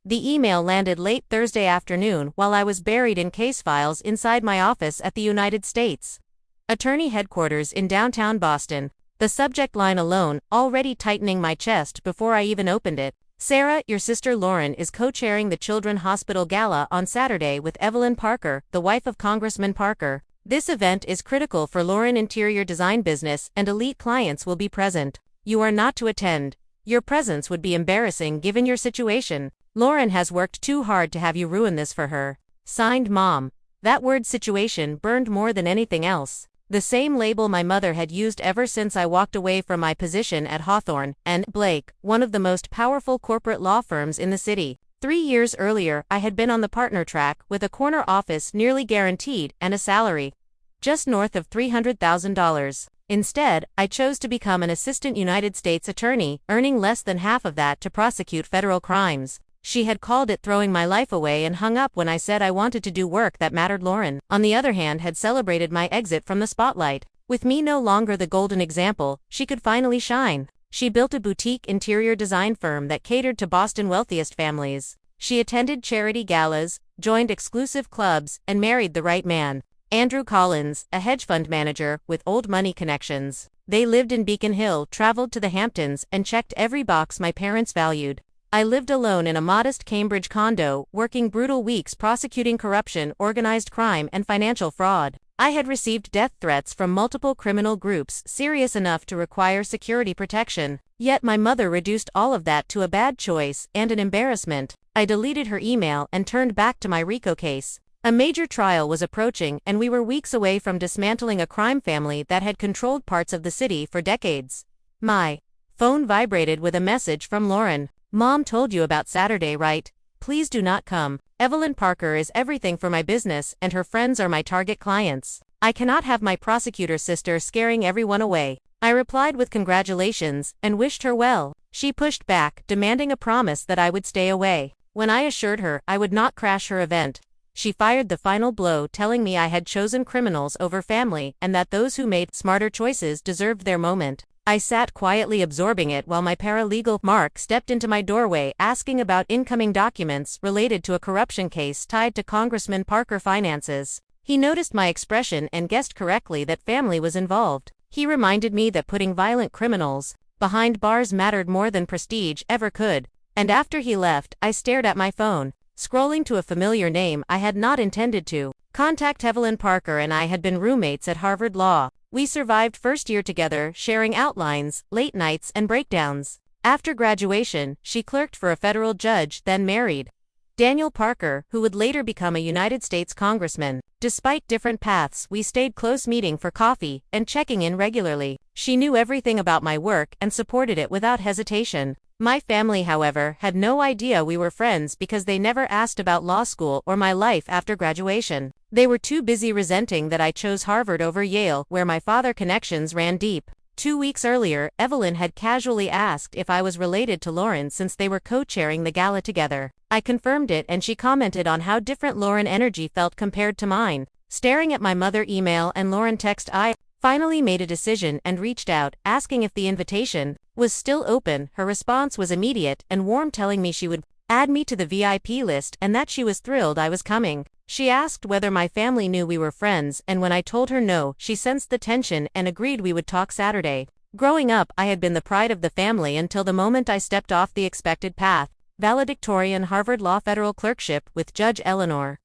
The email landed late Thursday afternoon while I was buried in case files inside my office at the United States Attorney Headquarters in downtown Boston. The subject line alone, already tightening my chest before I even opened it. Sarah, your sister Lauren is co-chairing the Children's Hospital Gala on Saturday with Evelyn Parker, the wife of Congressman Parker. This event is critical for Lauren interior design business and elite clients will be present. You are not to attend. Your presence would be embarrassing given your situation. Lauren has worked too hard to have you ruin this for her. Signed, Mom. That word situation burned more than anything else. The same label my mother had used ever since I walked away from my position at Hawthorne and Blake, one of the most powerful corporate law firms in the city. 3 years earlier, I had been on the partner track with a corner office nearly guaranteed and a salary just north of $300,000. Instead, I chose to become an assistant United States attorney, earning less than half of that to prosecute federal crimes. She had called it throwing my life away and hung up when I said I wanted to do work that mattered. Lauren, on the other hand, had celebrated my exit from the spotlight. With me no longer the golden example, she could finally shine. She built a boutique interior design firm that catered to Boston's wealthiest families. She attended charity galas, joined exclusive clubs, and married the right man, Andrew Collins, a hedge fund manager with old money connections. They lived in Beacon Hill, traveled to the Hamptons, and checked every box my parents valued. I lived alone in a modest Cambridge condo, working brutal weeks prosecuting corruption, organized crime, and financial fraud. I had received death threats from multiple criminal groups serious enough to require security protection. Yet my mother reduced all of that to a bad choice and an embarrassment. I deleted her email and turned back to my RICO case. A major trial was approaching and we were weeks away from dismantling a crime family that had controlled parts of the city for decades. My phone vibrated with a message from Lauren. Mom told you about Saturday, right? Please do not come. Evelyn Parker is everything for my business and her friends are my target clients. I cannot have my prosecutor sister scaring everyone away. I replied with congratulations and wished her well. She pushed back, demanding a promise that I would stay away. When I assured her I would not crash her event, she fired the final blow, telling me I had chosen criminals over family and that those who made smarter choices deserved their moment. I sat quietly absorbing it while my paralegal, Mark, stepped into my doorway asking about incoming documents related to a corruption case tied to Congressman Parker finances. He noticed my expression and guessed correctly that family was involved. He reminded me that putting violent criminals behind bars mattered more than prestige ever could. And after he left, I stared at my phone, scrolling to a familiar name I had not intended to contact. Evelyn Parker and I had been roommates at Harvard Law. We survived first year together, sharing outlines, late nights, and breakdowns. After graduation, she clerked for a federal judge, then married Daniel Parker, who would later become a United States congressman. Despite different paths, we stayed close, meeting for coffee and checking in regularly. She knew everything about my work and supported it without hesitation. My family, however, had no idea we were friends because they never asked about law school or my life after graduation. They were too busy resenting that I chose Harvard over Yale, where my father connections ran deep. 2 weeks earlier, Evelyn had casually asked if I was related to Lauren since they were co-chairing the gala together. I confirmed it and she commented on how different Lauren energy felt compared to mine. Staring at my mother email and Lauren text, I finally made a decision and reached out, asking if the invitation was still open. Her response was immediate and warm, telling me she would add me to the VIP list and that she was thrilled I was coming. She asked whether my family knew we were friends, and when I told her no, she sensed the tension and agreed we would talk Saturday. Growing up, I had been the pride of the family until the moment I stepped off the expected path, valedictorian Harvard Law federal clerkship with Judge Eleanor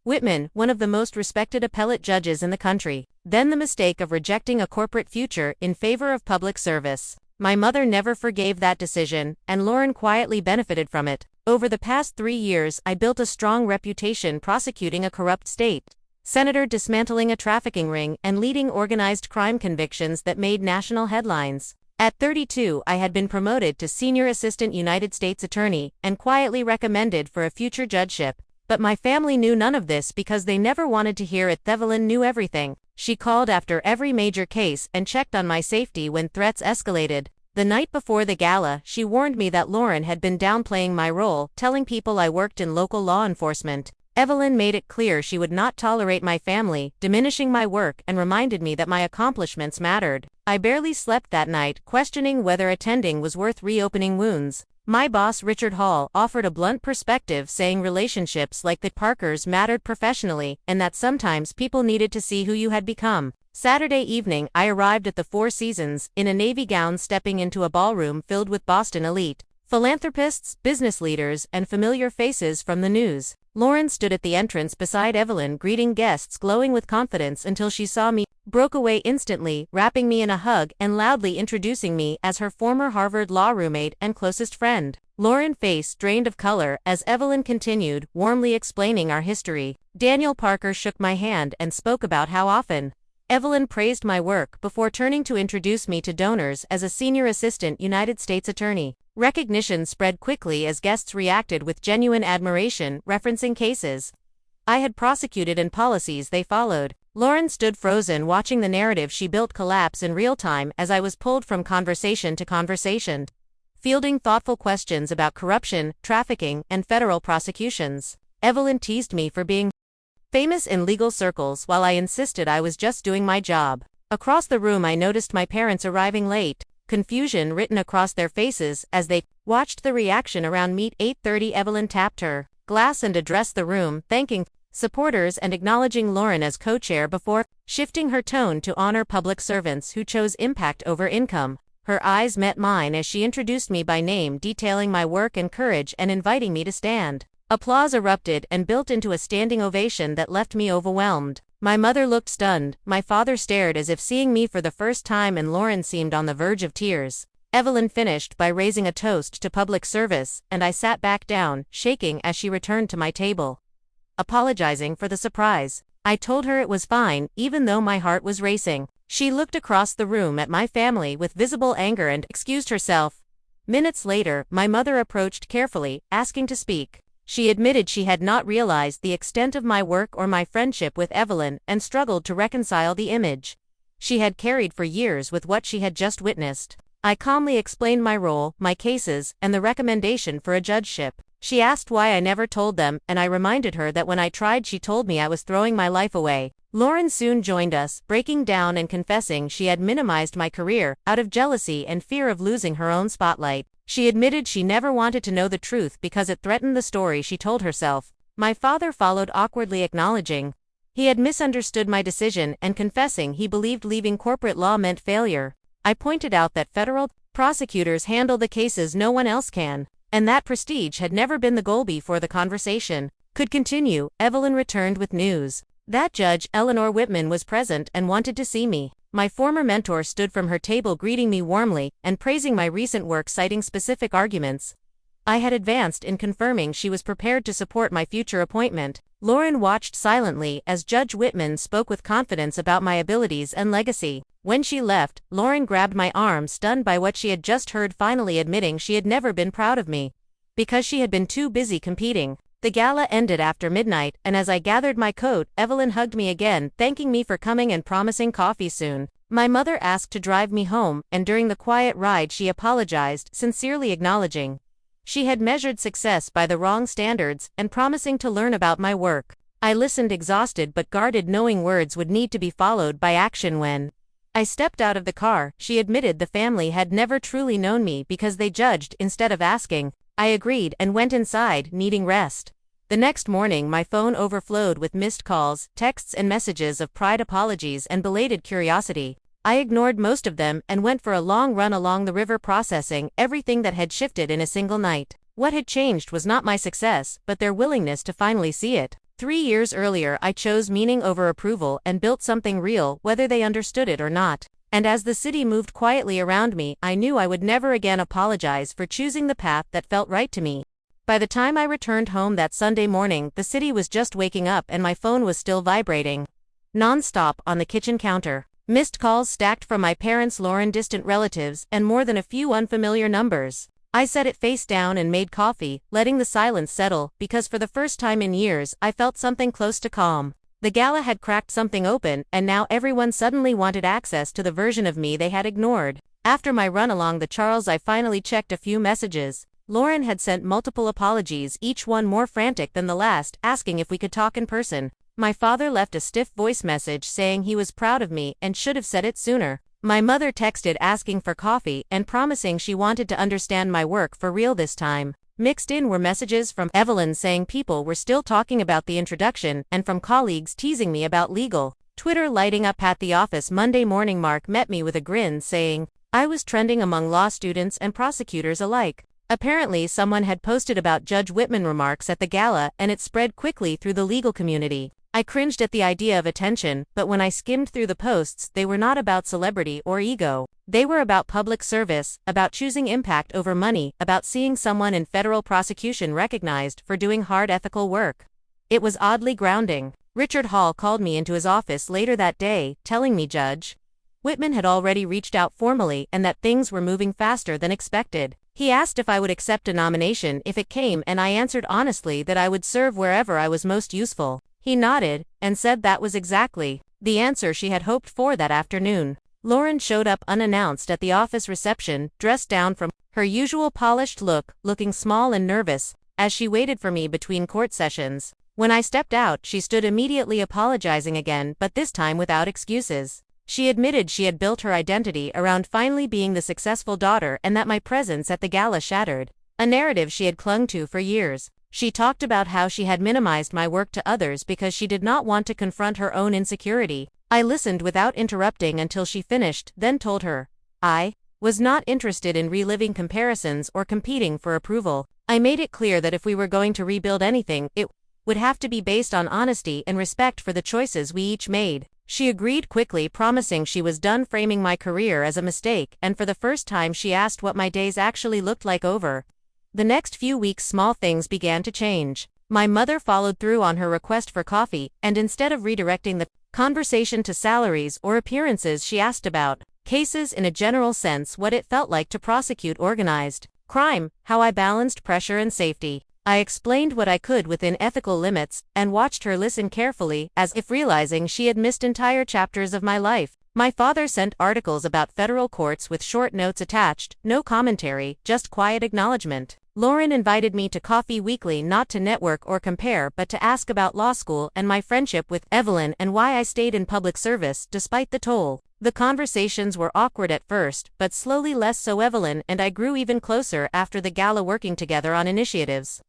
Whitman, one of the most respected appellate judges in the country. Then the mistake of rejecting a corporate future in favor of public service. My mother never forgave that decision, and Lauren quietly benefited from it. Over the past 3 years, I built a strong reputation prosecuting a corrupt state senator, dismantling a trafficking ring, and leading organized crime convictions that made national headlines. At 32, I had been promoted to senior assistant United States attorney and quietly recommended for a future judgeship. But my family knew none of this because they never wanted to hear it. Evelyn knew everything. She called after every major case and checked on my safety when threats escalated. The night before the gala, she warned me that Lauren had been downplaying my role, telling people I worked in local law enforcement. Evelyn made it clear she would not tolerate my family diminishing my work and reminded me that my accomplishments mattered. I barely slept that night, questioning whether attending was worth reopening wounds. My boss Richard Hall offered a blunt perspective, saying relationships like the Parkers mattered professionally and that sometimes people needed to see who you had become. Saturday evening, I arrived at the Four Seasons, in a navy gown, stepping into a ballroom filled with Boston elite philanthropists, business leaders, and familiar faces from the news. Lauren stood at the entrance beside Evelyn, greeting guests, glowing with confidence until she saw me, broke away instantly, wrapping me in a hug and loudly introducing me as her former Harvard law roommate and closest friend. Lauren's face drained of color as Evelyn continued, warmly explaining our history. Daniel Parker shook my hand and spoke about how often Evelyn praised my work before turning to introduce me to donors as a senior assistant United States attorney. Recognition spread quickly as guests reacted with genuine admiration, referencing cases I had prosecuted and policies they followed. Lauren stood frozen, watching the narrative she built collapse in real time as I was pulled from conversation to conversation, fielding thoughtful questions about corruption, trafficking, and federal prosecutions. Evelyn teased me for being famous in legal circles while I insisted I was just doing my job. Across the room I noticed my parents arriving late, confusion written across their faces as they watched the reaction around meet 8:30. Evelyn tapped her glass and addressed the room, thanking supporters and acknowledging Lauren as co-chair before shifting her tone to honor public servants who chose impact over income. Her eyes met mine as she introduced me by name, detailing my work and courage and inviting me to stand. Applause erupted and built into a standing ovation that left me overwhelmed. My mother looked stunned, my father stared as if seeing me for the first time, and Lauren seemed on the verge of tears. Evelyn finished by raising a toast to public service, and I sat back down, shaking as she returned to my table, apologizing for the surprise. I told her it was fine, even though my heart was racing. She looked across the room at my family with visible anger and excused herself. Minutes later, my mother approached carefully, asking to speak. She admitted she had not realized the extent of my work or my friendship with Evelyn and struggled to reconcile the image she had carried for years with what she had just witnessed. I calmly explained my role, my cases, and the recommendation for a judgeship. She asked why I never told them, and I reminded her that when I tried she told me I was throwing my life away. Lauren soon joined us, breaking down and confessing she had minimized my career out of jealousy and fear of losing her own spotlight. She admitted she never wanted to know the truth because it threatened the story she told herself. My father followed, awkwardly acknowledging he had misunderstood my decision and confessing he believed leaving corporate law meant failure. I pointed out that federal prosecutors handle the cases no one else can, and that prestige had never been the goal. Before the conversation could continue, Evelyn returned with news that Judge Eleanor Whitman was present and wanted to see me. My former mentor stood from her table, greeting me warmly and praising my recent work, citing specific arguments I had advanced in confirming she was prepared to support my future appointment. Lauren watched silently as Judge Whitman spoke with confidence about my abilities and legacy. When she left, Lauren grabbed my arm, stunned by what she had just heard, finally admitting she had never been proud of me because she had been too busy competing. The gala ended after midnight, and as I gathered my coat, Evelyn hugged me again, thanking me for coming and promising coffee soon. My mother asked to drive me home, and during the quiet ride she apologized, sincerely acknowledging she had measured success by the wrong standards and promising to learn about my work. I listened, exhausted but guarded, knowing words would need to be followed by action. When I stepped out of the car, she admitted the family had never truly known me because they judged instead of asking. I agreed and went inside, needing rest. The next morning my phone overflowed with missed calls, texts, and messages of pride, apologies, and belated curiosity. I ignored most of them and went for a long run along the river, processing everything that had shifted in a single night. What had changed was not my success, but their willingness to finally see it. 3 years earlier I chose meaning over approval and built something real, whether they understood it or not. And as the city moved quietly around me, I knew I would never again apologize for choosing the path that felt right to me. By the time I returned home that Sunday morning, the city was just waking up and my phone was still vibrating non-stop on the kitchen counter. Missed calls stacked from my parents, Lauren, distant relatives, and more than a few unfamiliar numbers. I set it face down and made coffee, letting the silence settle, because for the first time in years I felt something close to calm. The gala had cracked something open, and now everyone suddenly wanted access to the version of me they had ignored. After my run along the Charles, I finally checked a few messages. Lauren had sent multiple apologies, each one more frantic than the last, asking if we could talk in person. My father left a stiff voice message saying he was proud of me and should have said it sooner. My mother texted asking for coffee and promising she wanted to understand my work for real this time. Mixed in were messages from Evelyn saying people were still talking about the introduction and from colleagues teasing me about legal. Twitter lighting up at the office Monday morning. Mark met me with a grin saying, I was trending among law students and prosecutors alike. Apparently someone had posted about Judge Whitman remarks at the gala and it spread quickly through the legal community. I cringed at the idea of attention, but when I skimmed through the posts, they were not about celebrity or ego. They were about public service, about choosing impact over money, about seeing someone in federal prosecution recognized for doing hard ethical work. It was oddly grounding. Richard Hall called me into his office later that day, telling me Judge Whitman had already reached out formally and that things were moving faster than expected. He asked if I would accept a nomination if it came, and I answered honestly that I would serve wherever I was most useful. He nodded and said that was exactly the answer she had hoped for that afternoon. Lauren showed up unannounced at the office reception, dressed down from her usual polished look, looking small and nervous, as she waited for me between court sessions. When I stepped out, she stood immediately apologizing again, but this time without excuses. She admitted she had built her identity around finally being the successful daughter and that my presence at the gala shattered a narrative she had clung to for years. She talked about how she had minimized my work to others because she did not want to confront her own insecurity. I listened without interrupting until she finished, then told her I was not interested in reliving comparisons or competing for approval. I made it clear that if we were going to rebuild anything, it would have to be based on honesty and respect for the choices we each made. She agreed quickly, promising she was done framing my career as a mistake, and for the first time she asked what my days actually looked like over the next few weeks. Small things began to change. My mother followed through on her request for coffee, and instead of redirecting the conversation to salaries or appearances, she asked about cases in a general sense, what it felt like to prosecute organized crime, how I balanced pressure and safety. I explained what I could within ethical limits, and watched her listen carefully, as if realizing she had missed entire chapters of my life. My father sent articles about federal courts with short notes attached, no commentary, just quiet acknowledgement. Lauren invited me to coffee weekly, not to network or compare, but to ask about law school and my friendship with Evelyn and why I stayed in public service despite the toll. The conversations were awkward at first, but slowly less so. Evelyn and I grew even closer after the gala, working together on initiatives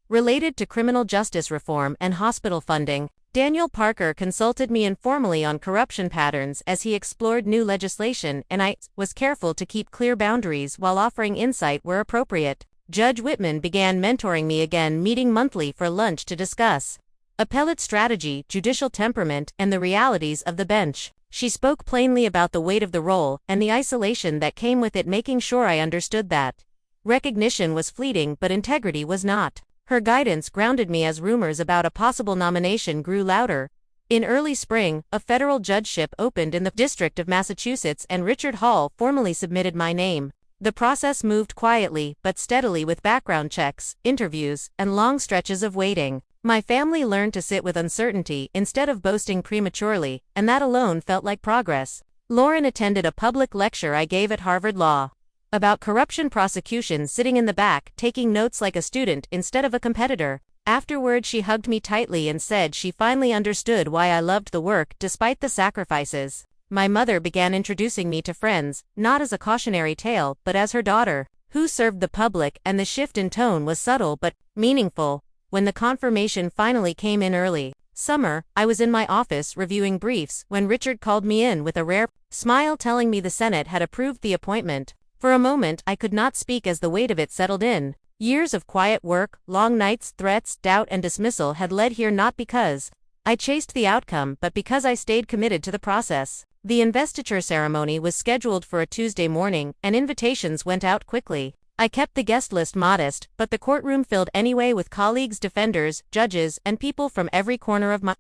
related to criminal justice reform and hospital funding. Daniel Parker consulted me informally on corruption patterns as he explored new legislation, and I was careful to keep clear boundaries while offering insight where appropriate. Judge Whitman began mentoring me again, meeting monthly for lunch to discuss appellate strategy, judicial temperament, and the realities of the bench. She spoke plainly about the weight of the role and the isolation that came with it, making sure I understood that recognition was fleeting but integrity was not. Her guidance grounded me as rumors about a possible nomination grew louder. In early spring, a federal judgeship opened in the District of Massachusetts and Richard Hall formally submitted my name. The process moved quietly but steadily, with background checks, interviews, and long stretches of waiting. My family learned to sit with uncertainty instead of boasting prematurely, and that alone felt like progress. Lauren attended a public lecture I gave at Harvard Law about corruption prosecution, sitting in the back, taking notes like a student instead of a competitor. Afterward, she hugged me tightly and said she finally understood why I loved the work despite the sacrifices. My mother began introducing me to friends, not as a cautionary tale, but as her daughter, who served the public, and the shift in tone was subtle but meaningful. When the confirmation finally came in early summer, I was in my office reviewing briefs when Richard called me in with a rare smile, telling me the Senate had approved the appointment. For a moment, I could not speak as the weight of it settled in. Years of quiet work, long nights, threats, doubt, and dismissal had led here, not because I chased the outcome, but because I stayed committed to the process. The investiture ceremony was scheduled for a Tuesday morning, and invitations went out quickly. I kept the guest list modest, but the courtroom filled anyway, with colleagues, defenders, judges, and people from every corner of my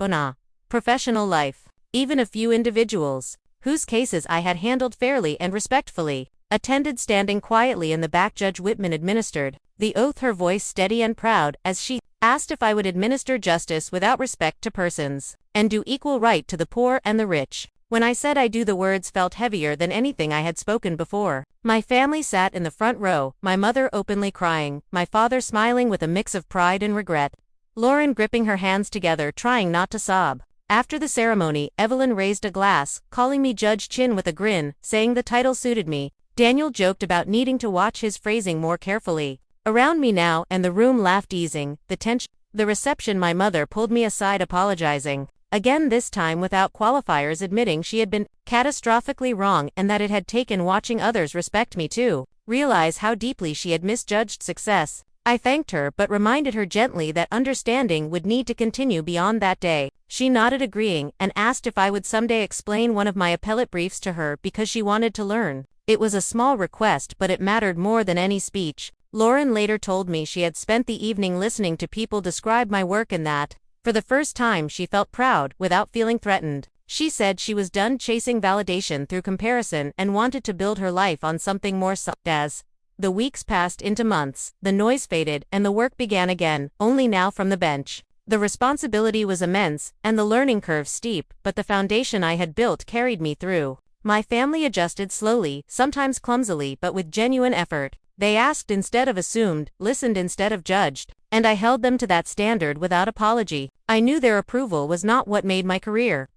professional life. Even a few individuals whose cases I had handled fairly and respectfully attended, standing quietly in the back. Judge Whitman administered the oath, her voice steady and proud, as she asked if I would administer justice without respect to persons, and do equal right to the poor and the rich. When I said I do, the words felt heavier than anything I had spoken before. My family sat in the front row, my mother openly crying, my father smiling with a mix of pride and regret, Lauren gripping her hands together trying not to sob. After the ceremony, Evelyn raised a glass, calling me Judge Chin with a grin, saying the title suited me. Daniel joked about needing to watch his phrasing more carefully. Around me now, and the room laughed, easing the tension. The reception, my mother pulled me aside, apologizing. Again, this time without qualifiers, admitting she had been catastrophically wrong and that it had taken watching others respect me to realize how deeply she had misjudged success. I thanked her but reminded her gently that understanding would need to continue beyond that day. She nodded, agreeing, and asked if I would someday explain one of my appellate briefs to her because she wanted to learn. It was a small request, but it mattered more than any speech. Lauren later told me she had spent the evening listening to people describe my work and that, for the first time, she felt proud without feeling threatened. She said she was done chasing validation through comparison and wanted to build her life on something more solid. As the weeks passed into months, the noise faded and the work began again, only now from the bench. The responsibility was immense and the learning curve steep, but the foundation I had built carried me through. My family adjusted slowly, sometimes clumsily, but with genuine effort. They asked instead of assumed, listened instead of judged, and I held them to that standard without apology. I knew their approval was not what made my career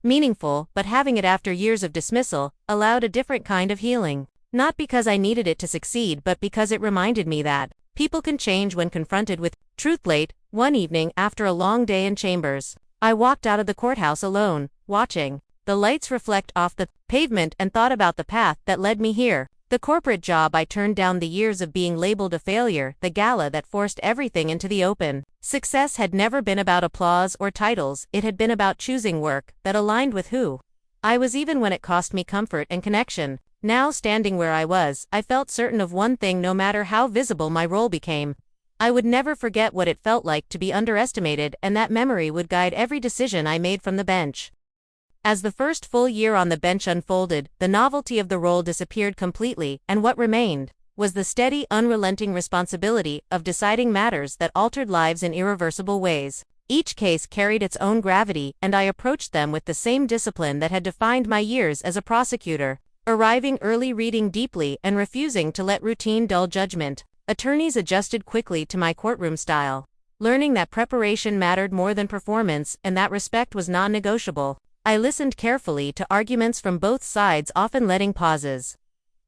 meaningful, but having it after years of dismissal allowed a different kind of healing. Not because I needed it to succeed, but because it reminded me that people can change when confronted with truth. Late one evening, after a long day in chambers, I walked out of the courthouse alone, watching the lights reflect off the pavement, and thought about the path that led me here. The corporate job I turned down, the years of being labeled a failure, the gala that forced everything into the open. Success had never been about applause or titles, it had been about choosing work that aligned with who I was, even when it cost me comfort and connection. Now, standing where I was, I felt certain of one thing: no matter how visible my role became, I would never forget what it felt like to be underestimated, and that memory would guide every decision I made from the bench. As the first full year on the bench unfolded, the novelty of the role disappeared completely, and what remained was the steady, unrelenting responsibility of deciding matters that altered lives in irreversible ways. Each case carried its own gravity, and I approached them with the same discipline that had defined my years as a prosecutor. Arriving early, reading deeply, and refusing to let routine dull judgment, attorneys adjusted quickly to my courtroom style, learning that preparation mattered more than performance and that respect was non-negotiable. I listened carefully to arguments from both sides, often letting pauses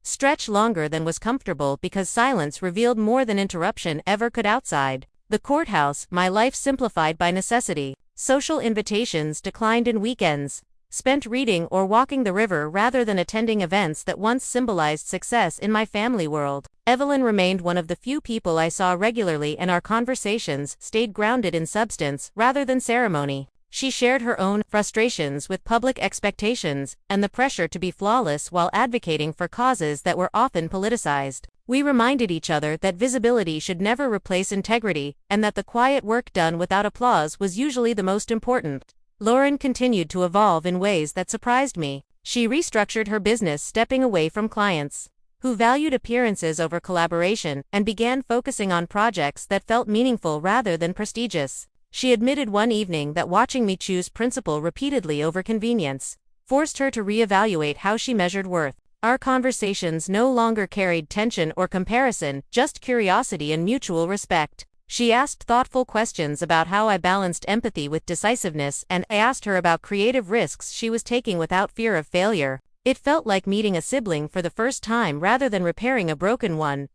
stretch longer than was comfortable because silence revealed more than interruption ever could. Outside the courthouse, my life simplified by necessity. Social invitations declined, and weekends spent reading or walking the river rather than attending events that once symbolized success in my family world. Evelyn remained one of the few people I saw regularly, and our conversations stayed grounded in substance rather than ceremony. She shared her own frustrations with public expectations and the pressure to be flawless while advocating for causes that were often politicized. We reminded each other that visibility should never replace integrity, and that the quiet work done without applause was usually the most important. Lauren continued to evolve in ways that surprised me. She restructured her business, stepping away from clients who valued appearances over collaboration, and began focusing on projects that felt meaningful rather than prestigious. She admitted one evening that watching me choose principle repeatedly over convenience forced her to reevaluate how she measured worth. Our conversations no longer carried tension or comparison, just curiosity and mutual respect. She asked thoughtful questions about how I balanced empathy with decisiveness, and I asked her about creative risks she was taking without fear of failure. It felt like meeting a sibling for the first time rather than repairing a broken one.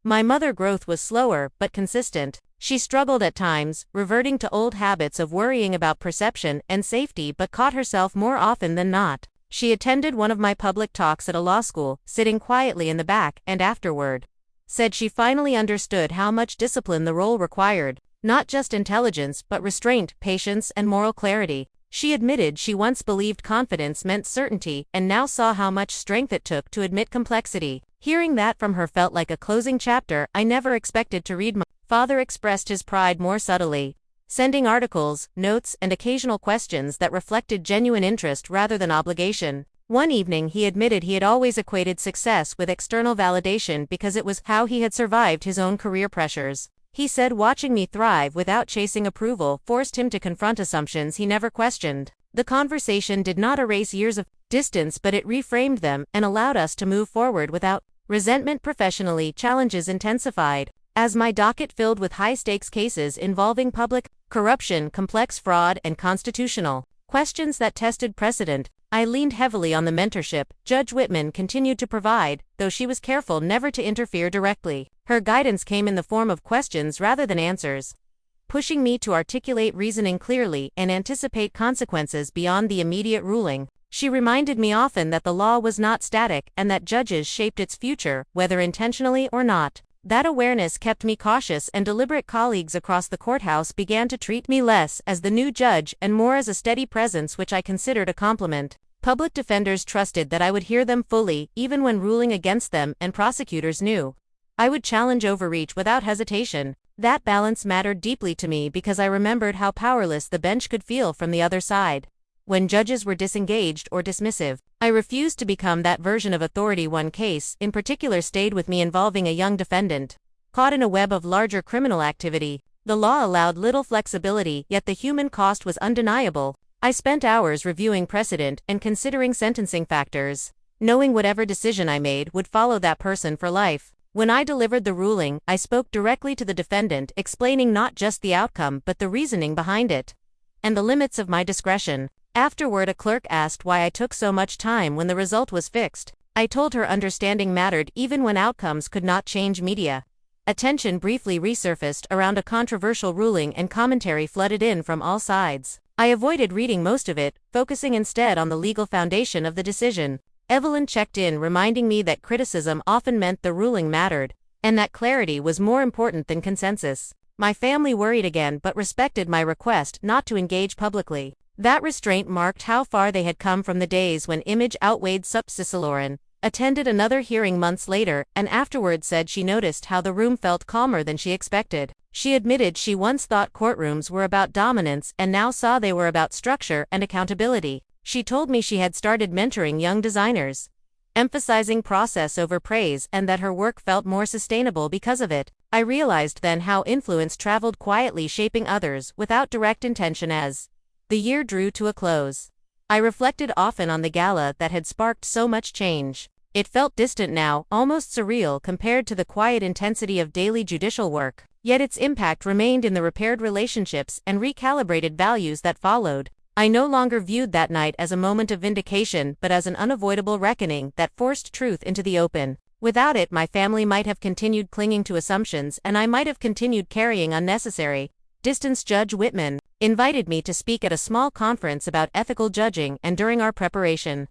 My mother's growth was slower but consistent. She struggled at times, reverting to old habits of worrying about perception and safety, but caught herself more often than not. She attended one of my public talks at a law school, sitting quietly in the back, and afterward said she finally understood how much discipline the role required, not just intelligence but restraint, patience, and moral clarity. She admitted she once believed confidence meant certainty, and now saw how much strength it took to admit complexity. Hearing that from her felt like a closing chapter I never expected to read. My father expressed his pride more subtly, sending articles, notes, and occasional questions that reflected genuine interest rather than obligation. One evening he admitted he had always equated success with external validation because it was how he had survived his own career pressures. He said watching me thrive without chasing approval forced him to confront assumptions he never questioned. The conversation did not erase years of distance, but it reframed them and allowed us to move forward without resentment. Professionally, challenges intensified as my docket filled with high-stakes cases involving public corruption, complex fraud, and constitutional Questions that tested precedent. I leaned heavily on the mentorship Judge Whitman continued to provide, though she was careful never to interfere directly. Her guidance came in the form of questions rather than answers, pushing me to articulate reasoning clearly and anticipate consequences beyond the immediate ruling. She reminded me often that the law was not static and that judges shaped its future, whether intentionally or not. That awareness kept me cautious, and deliberate colleagues across the courthouse began to treat me less as the new judge and more as a steady presence, which I considered a compliment. Public defenders trusted that I would hear them fully, even when ruling against them, and prosecutors knew I would challenge overreach without hesitation. That balance mattered deeply to me because I remembered how powerless the bench could feel from the other side. When judges were disengaged or dismissive, I refused to become that version of authority. One case, in particular, stayed with me, involving a young defendant caught in a web of larger criminal activity. The law allowed little flexibility, yet the human cost was undeniable. I spent hours reviewing precedent and considering sentencing factors, knowing whatever decision I made would follow that person for life. When I delivered the ruling, I spoke directly to the defendant, explaining not just the outcome but the reasoning behind it and the limits of my discretion. Afterward, a clerk asked why I took so much time when the result was fixed. I told her understanding mattered even when outcomes could not change. Media attention briefly resurfaced around a controversial ruling, and commentary flooded in from all sides. I avoided reading most of it, focusing instead on the legal foundation of the decision. Evelyn checked in, reminding me that criticism often meant the ruling mattered, and that clarity was more important than consensus. My family worried again but respected my request not to engage publicly. That restraint marked how far they had come from the days when image outweighed substance. Lauren attended another hearing months later, and afterward said she noticed how the room felt calmer than she expected. She admitted she once thought courtrooms were about dominance and now saw they were about structure and accountability. She told me she had started mentoring young designers, emphasizing process over praise, and that her work felt more sustainable because of it. I realized then how influence traveled quietly, shaping others without direct intention. As the year drew to a close, I reflected often on the gala that had sparked so much change. It felt distant now, almost surreal compared to the quiet intensity of daily judicial work. Yet its impact remained in the repaired relationships and recalibrated values that followed. I no longer viewed that night as a moment of vindication but as an unavoidable reckoning that forced truth into the open. Without it, my family might have continued clinging to assumptions, and I might have continued carrying unnecessary distance. Judge Whitman invited me to speak at a small conference about ethical judging, and during our preparation,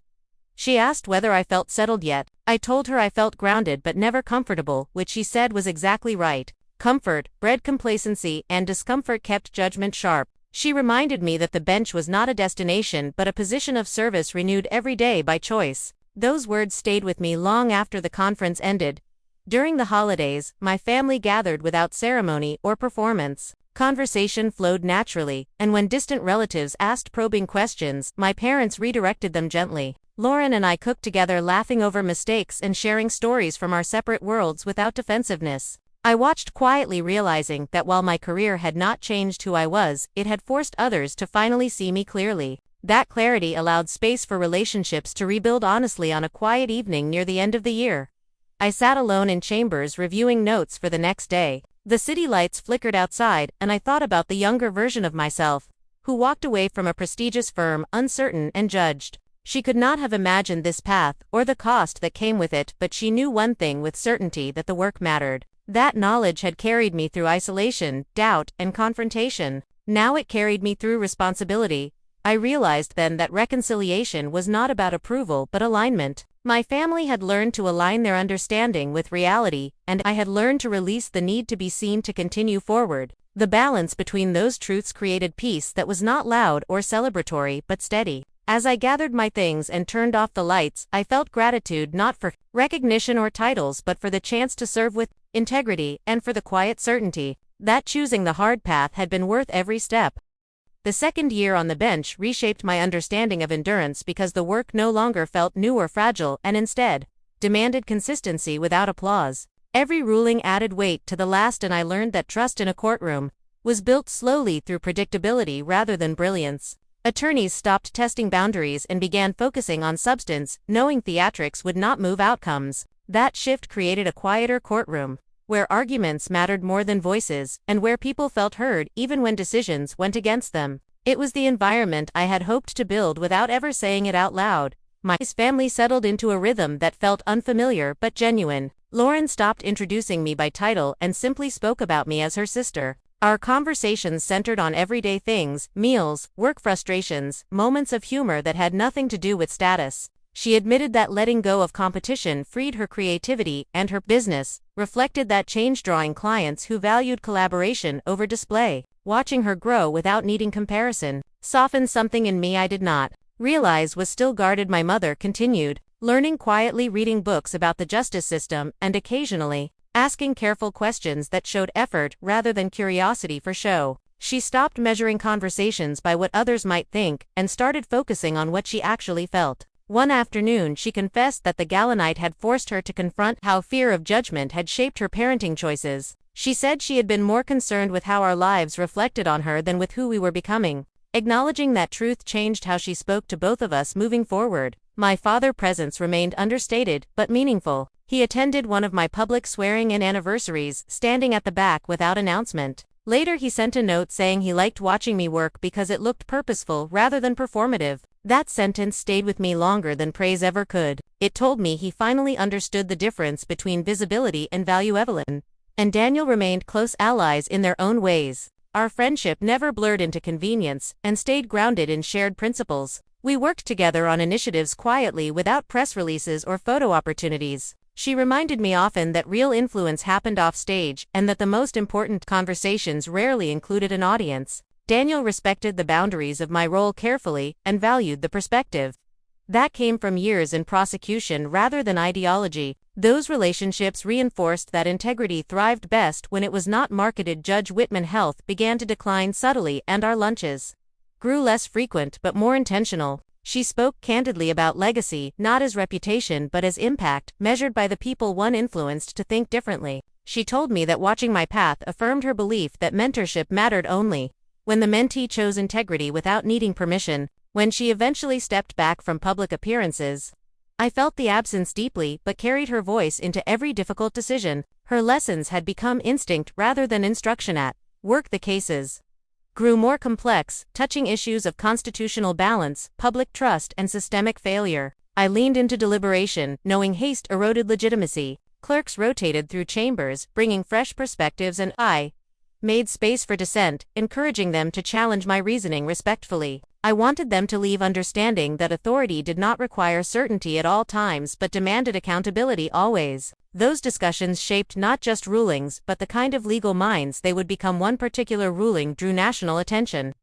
she asked whether I felt settled yet. I told her I felt grounded but never comfortable, which she said was exactly right. Comfort bred complacency, and discomfort kept judgment sharp. She reminded me that the bench was not a destination but a position of service renewed every day by choice. Those words stayed with me long after the conference ended. During the holidays, my family gathered without ceremony or performance. Conversation flowed naturally, and when distant relatives asked probing questions, my parents redirected them gently. Lauren and I cooked together, laughing over mistakes and sharing stories from our separate worlds without defensiveness. I watched quietly, realizing that while my career had not changed who I was, it had forced others to finally see me clearly. That clarity allowed space for relationships to rebuild honestly. On a quiet evening near the end of the year, I sat alone in chambers reviewing notes for the next day. The city lights flickered outside, and I thought about the younger version of myself, who walked away from a prestigious firm, uncertain and judged. She could not have imagined this path, or the cost that came with it, but she knew one thing with certainty: that the work mattered. That knowledge had carried me through isolation, doubt, and confrontation. Now it carried me through responsibility. I realized then that reconciliation was not about approval but alignment. My family had learned to align their understanding with reality, and I had learned to release the need to be seen to continue forward. The balance between those truths created peace that was not loud or celebratory but steady. As I gathered my things and turned off the lights, I felt gratitude, not for recognition or titles but for the chance to serve with integrity, and for the quiet certainty that choosing the hard path had been worth every step. The second year on the bench reshaped my understanding of endurance, because the work no longer felt new or fragile and instead demanded consistency without applause. Every ruling added weight to the last, and I learned that trust in a courtroom was built slowly through predictability rather than brilliance. Attorneys stopped testing boundaries and began focusing on substance, knowing theatrics would not move outcomes. That shift created a quieter courtroom, where arguments mattered more than voices, and where people felt heard even when decisions went against them. It was the environment I had hoped to build without ever saying it out loud. My family settled into a rhythm that felt unfamiliar but genuine. Lauren stopped introducing me by title and simply spoke about me as her sister. Our conversations centered on everyday things, meals, work frustrations, moments of humor that had nothing to do with status. She admitted that letting go of competition freed her creativity, and her business reflected that change, drawing clients who valued collaboration over display. Watching her grow without needing comparison softened something in me I did not realize was still guarded. My mother continued, learning quietly, reading books about the justice system, and occasionally asking careful questions that showed effort rather than curiosity for show. She stopped measuring conversations by what others might think and started focusing on what she actually felt. One afternoon, she confessed that the Galanite had forced her to confront how fear of judgment had shaped her parenting choices. She said she had been more concerned with how our lives reflected on her than with who we were becoming. Acknowledging that truth changed how she spoke to both of us moving forward. My father's presence remained understated but meaningful. He attended one of my public swearing-in anniversaries, standing at the back without announcement. Later, he sent a note saying he liked watching me work because it looked purposeful rather than performative. That sentence stayed with me longer than praise ever could. It told me he finally understood the difference between visibility and value. Evelyn and Daniel remained close allies in their own ways. Our friendship never blurred into convenience and stayed grounded in shared principles. We worked together on initiatives quietly without press releases or photo opportunities. She reminded me often that real influence happened off stage and that the most important conversations rarely included an audience. Daniel respected the boundaries of my role carefully and valued the perspective that came from years in prosecution rather than ideology. Those relationships reinforced that integrity thrived best when it was not marketed. Judge Whitman health began to decline subtly, and our lunches grew less frequent but more intentional. She spoke candidly about legacy, not as reputation but as impact, measured by the people one influenced to think differently. She told me that watching my path affirmed her belief that mentorship mattered only when the mentee chose integrity without needing permission. When she eventually stepped back from public appearances, I felt the absence deeply but carried her voice into every difficult decision. Her lessons had become instinct rather than instruction. At work, the cases grew more complex, touching issues of constitutional balance, public trust, and systemic failure. I leaned into deliberation, knowing haste eroded legitimacy. Clerks rotated through chambers, bringing fresh perspectives, and I made space for dissent, encouraging them to challenge my reasoning respectfully. I wanted them to leave understanding that authority did not require certainty at all times but demanded accountability always. Those discussions shaped not just rulings but the kind of legal minds they would become. One particular ruling drew national attention,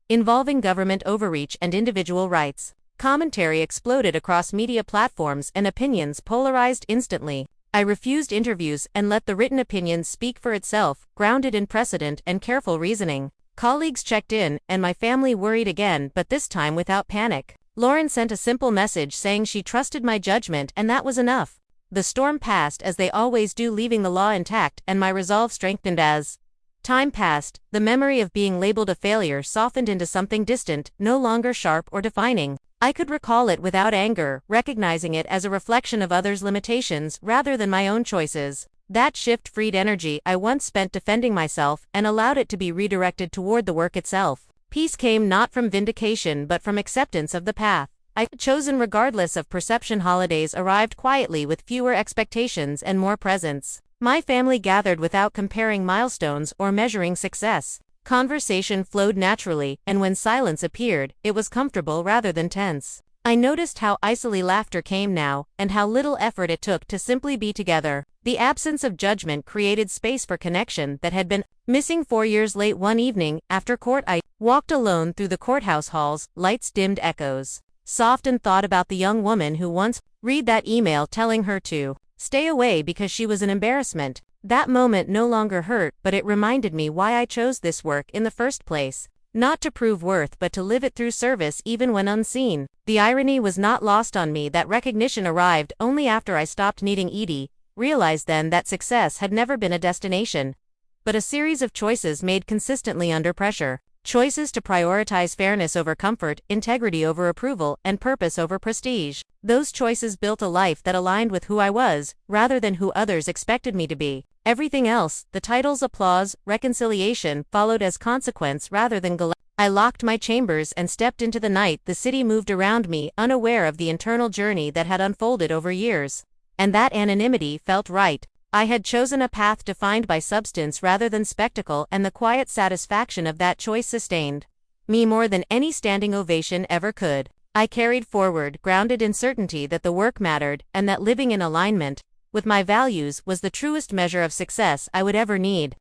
involving government overreach and individual rights. Commentary exploded across media platforms and opinions polarized instantly. I refused interviews and let the written opinion speak for itself, grounded in precedent and careful reasoning. Colleagues checked in, and my family worried again, but this time without panic. Lauren sent a simple message saying she trusted my judgment, and that was enough. The storm passed as they always do, leaving the law intact, and my resolve strengthened. As time passed, the memory of being labeled a failure softened into something distant, no longer sharp or defining. I could recall it without anger, recognizing it as a reflection of others' limitations rather than my own choices. That shift freed energy I once spent defending myself and allowed it to be redirected toward the work itself. Peace came not from vindication but from acceptance of the path I had chosen regardless of perception. Holidays arrived quietly with fewer expectations and more presence. My family gathered without comparing milestones or measuring success. Conversation flowed naturally, and when silence appeared, it was comfortable rather than tense. I noticed how easily laughter came now, and how little effort it took to simply be together. The absence of judgment created space for connection that had been missing 4 years. Late one evening, after court, I walked alone through the courthouse halls, lights dimmed, echoes soft, and thought about the young woman who once read that email telling her to stay away because she was an embarrassment. That moment no longer hurt, but it reminded me why I chose this work in the first place. Not to prove worth but to live it through service even when unseen. The irony was not lost on me that recognition arrived only after I stopped needing Edie, realized then that success had never been a destination, but a series of choices made consistently under pressure. Choices to prioritize fairness over comfort, integrity over approval, and purpose over prestige. Those choices built a life that aligned with who I was, rather than who others expected me to be. Everything else, the titles, applause, reconciliation, followed as consequence rather than I locked my chambers and stepped into the night. The city moved around me, unaware of the internal journey that had unfolded over years. And that anonymity felt right. I had chosen a path defined by substance rather than spectacle, and the quiet satisfaction of that choice sustained me more than any standing ovation ever could. I carried forward, grounded in certainty that the work mattered, and that living in alignment with my values was the truest measure of success I would ever need.